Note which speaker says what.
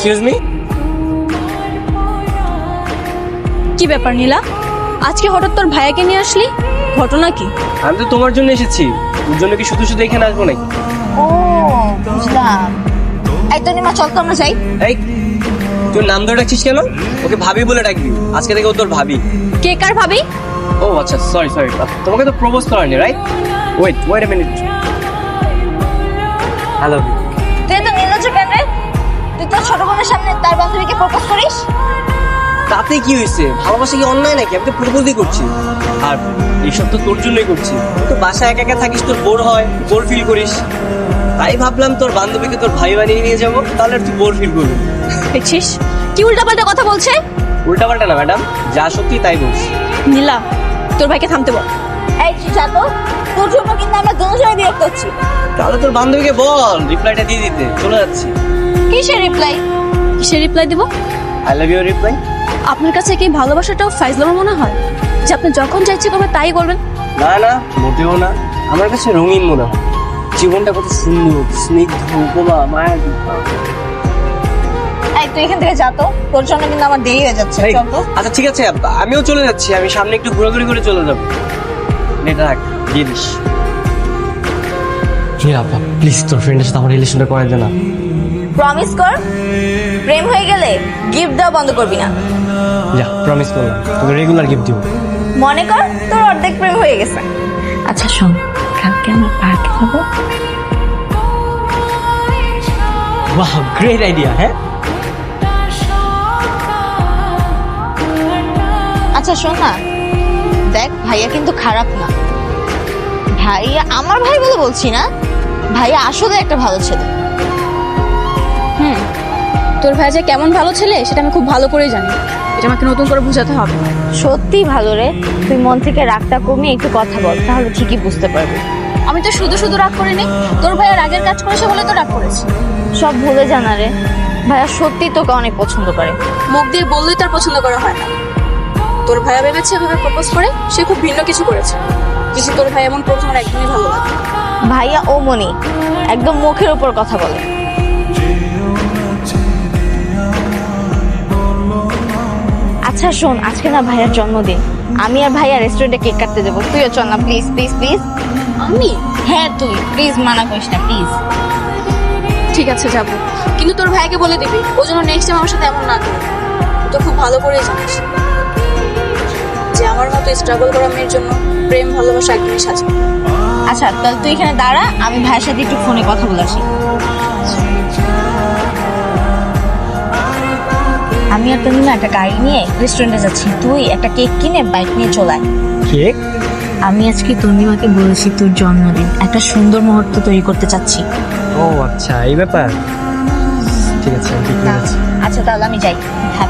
Speaker 1: Excuse me.
Speaker 2: কি ব্যাপার নীলা, আজকে হঠাৎ তোর ভাইয়াকে নিয়ে আসলি, ঘটনা কি?
Speaker 1: আমি তো তোমার জন্য এসেছি, ওর জন্য কি শুধু শুধু এখানে আসবো নাকি?
Speaker 3: ও বুঝলাম। এই তো নিমা, চল তো আমরা যাই।
Speaker 1: এই তুই নাম ধরে ডাকছিস কেন? ওকে ভাবি বলে ডাকবি, আজকে থেকে ও তোর ভাবি।
Speaker 2: কে কার ভাবি?
Speaker 1: ও আচ্ছা, সরি সরি, তোমাকে তো প্রপোজ করেনি, right? Wait a minute. Hello.
Speaker 3: তুই তো নির্লজ্জ কেন রে? তুই তোর ছোট বোনের সামনে তার বান্ধবীকে প্রপোজ করিস?
Speaker 1: তাতে কি হয়েছে? ভালোবাসা কি অন্যায় নাকি? আমি তো প্রপোজই করছি, আর এইসব তো তোর জন্যই করছি। তো বাসায় একা একা থাকিস, তোর বোর হয়, বোর ফিল করিস, তাই ভাবলাম তোর বান্ধবীকে তোর ভাই বানিয়ে নিয়ে যাবো, তাহলে আর তুই বোর ফিল করবি।
Speaker 2: দেখছিস কি উল্টাপাল্টা কথা বলছে?
Speaker 1: উল্টাপাল্টা না ম্যাডাম, যা সত্যি তাই বলছি।
Speaker 2: নীলা, তোর ভাইকে থামতে বল।
Speaker 3: এই যা তো, তোর জন্য কিন্তু আমরা দুজনে বিরক্ত হচ্ছি।
Speaker 1: তাহলে তোর বান্ধবীকে বল রিপ্লাইটা দিয়ে দিতে, চলে যাচ্ছি।
Speaker 3: কিসের রিপ্লাই?
Speaker 2: কিসের রিপ্লাই দিব?
Speaker 1: I love you reply.
Speaker 2: আপনার কাছে কি ভালোবাসাটাও ফাইজলামা মনে হয় যে আপনি যখন যা ইচ্ছে করবেন তাই করবেন?
Speaker 1: না না, মোটেও না, আমার কাছে রঙিন মনে হয়। জীবনটা কত সুন্দর, স্নিগ্ধ, উপমা, মায়ার।
Speaker 3: এই তুই এখান থেকে যা তো, তোর জন্য কিন্তু আমার দেরি হয়ে যাচ্ছে।
Speaker 1: এই,
Speaker 3: চল তো।
Speaker 1: আচ্ছা ঠিক আছে, আমিও চলে যাচ্ছি, আমি সামনে একটু ঘোরাঘুরি করে চলে যাবো। এটা রাখ, দিয়ে দিস। প্লিজ তোর ফ্রেন্ডের সাথে আমার রিলেশনটা করে দে না।
Speaker 3: প্রমিস কর, প্রেম হয়ে গেলে গিফট দেওয়া বন্ধ করবি না।
Speaker 1: যা, প্রমিস করলাম তোকে রেগুলার গিফট দিব।
Speaker 3: মনে কর তোর অর্ধেক প্রেম হয়ে গেছে। আচ্ছা শোন, কালকে আমরা পার্কে যাবো।
Speaker 1: বাহ, গ্রেট আইডিয়া। হ্যাঁ
Speaker 3: আচ্ছা শোন না, দেখ ভাইয়া কিন্তু খারাপ না। ভাইয়া আমার ভাই বলে বলছি না, ভাইয়া আসলে একটা ভালো ছেলে।
Speaker 2: তোর ভাই যে কেমন ভালো ছেলে সেটা আমি খুব ভালো করেই জানি, এটা আমাকে নতুন করে বোঝাতে হবে।
Speaker 3: সত্যি ভালো রে, তুই মন থেকে রাগটা কমিয়ে একটু কথা বল, তাহলে ঠিকই বুঝতে পারবি।
Speaker 2: আমি তো শুধু শুধু রাগ করিনি, তোর ভাইয়া রাগের কাজ করেছে বলে তো রাগ করেছি।
Speaker 3: সব ভুলে জানা রে, ভাইয়া সত্যি তোকে অনেক পছন্দ করে।
Speaker 2: মুখ দিয়ে বললেই তার পছন্দ করা হয় না। তোর ভাইয়া ভেবেছে এভাবে প্রপোজ করে সে খুব ভিন্ন কিছু করেছে, কিন্তু তোর ভাই এমন প্রপোজ আমার একদমই ভালো লাগে।
Speaker 3: ভাইয়া ও মনি একদম মুখের উপর কথা বলে। আচ্ছা শোন, আজকে না ভাইয়ার জন্মদিন, আমি আর ভাইয়া রেস্টুরেন্টে কেক কাটতে যাবো, তুইও চল না প্লিজ প্লিজ প্লিজ।
Speaker 2: আমি?
Speaker 3: হ্যাঁ তুই প্লিজ, মানা করিস না প্লিজ।
Speaker 2: ঠিক আছে যাবো, কিন্তু তোর ভাইকে বলে দিবি ও যেন নেক্সট টাইম আমার সাথে এমন না করে। তুই তো খুব ভালো করেই জানিস যে আমার মতো স্ট্রাগল করা মেয়ের জন্য প্রেম ভালোবাসা একদমই সাজে।
Speaker 3: আচ্ছা তাহলে তুই এখানে দাঁড়া, আমি ভাইয়ের সাথে একটু ফোনে কথা বলে আসি। আমি আর তুমি না একটা গাড়ি নিয়ে রেস্টুরেন্টে যাচ্ছি, তুই একটা কেক কিনে বাইক নিয়ে চলে আয়।
Speaker 1: কেক?
Speaker 3: আমি আজকে তন্নিমাকে বলেছি তোর জন্মদিন, একটা সুন্দর মুহূর্ত তৈরি করতে চাচ্ছি।
Speaker 1: ও আচ্ছা, এই ব্যাপার। ঠিক আছে, ঠিক আছে।
Speaker 3: আচ্ছা তাহলে আমি যাই। হ্যাঁ